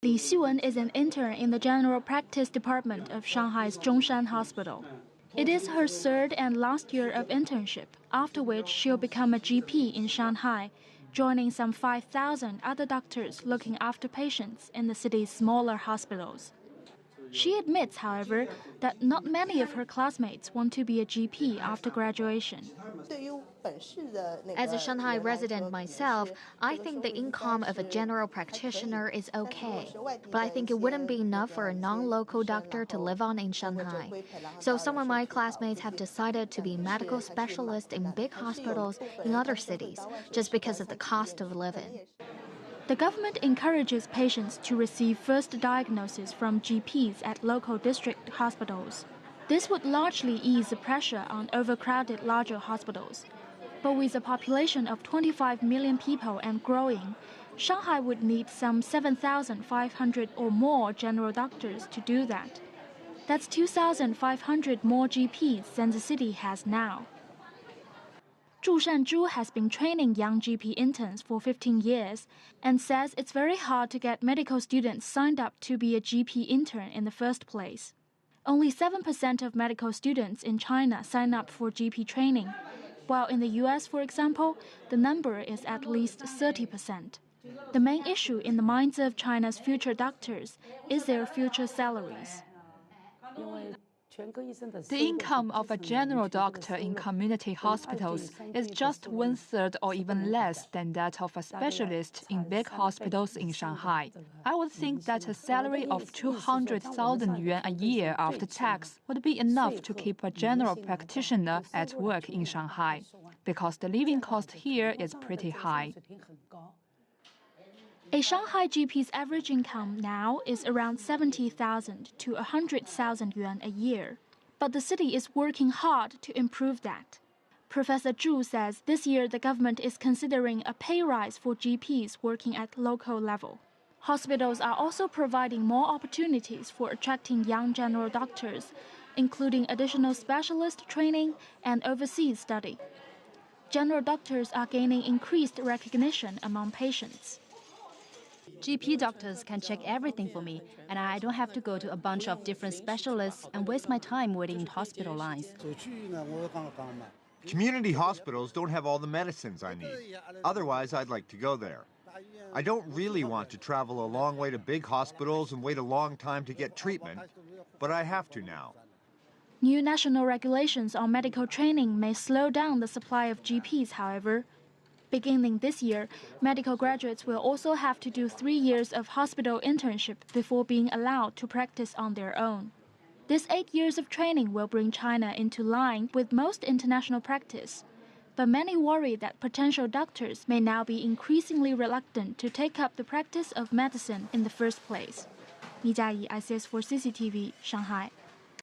Li Xiwen is an intern in the general practice department of Shanghai's Zhongshan Hospital. It is her third and last year of internship, after which she'll become a GP in Shanghai, joining some 5,000 other doctors looking after patients in the city's smaller hospitals. She admits, however, that not many of her classmates want to be a GP after graduation. As a Shanghai resident myself, I think the income of a general practitioner is okay. But I think it wouldn't be enough for a non-local doctor to live on in Shanghai. So some of my classmates have decided to be medical specialists in big hospitals in other cities, just because of the cost of living. The government encourages patients to receive first diagnosis from GPs at local district hospitals. This would largely ease the pressure on overcrowded larger hospitals. But with a population of 25 million people and growing, Shanghai would need some 7,500 or more general doctors to do that. That's 2,500 more GPs than the city has now. Zhu Shanzhu has been training young GP interns for 15 years and says it's very hard to get medical students signed up to be a GP intern in the first place. Only 7% of medical students in China sign up for GP training, while in the US, for example, the number is at least 30%. The main issue in the minds of China's future doctors is their future salaries. The income of a general doctor in community hospitals is just 1/3 or even less than that of a specialist in big hospitals in Shanghai. I would think that a salary of 200,000 yuan a year after tax would be enough to keep a general practitioner at work in Shanghai, because the living cost here is pretty high. A Shanghai GP's average income now is around 70,000 to 100,000 yuan a year. But the city is working hard to improve that. Professor Zhu says this year the government is considering a pay rise for GPs working at local level. Hospitals are also providing more opportunities for attracting young general doctors, including additional specialist training and overseas study. General doctors are gaining increased recognition among patients. GP doctors can check everything for me, and I don't have to go to a bunch of different specialists and waste my time waiting in hospital lines. Community hospitals don't have all the medicines I need. Otherwise, I'd like to go there. I don't really want to travel a long way to big hospitals and wait a long time to get treatment, but I have to now. New national regulations on medical training may slow down the supply of GPs, however. Beginning this year, medical graduates will also have to do 3 years of hospital internship before being allowed to practice on their own. This 8 years of training will bring China into line with most international practice. But many worry that potential doctors may now be increasingly reluctant to take up the practice of medicine in the first place. 倪佳怡 ICS4 CCTV, Shanghai.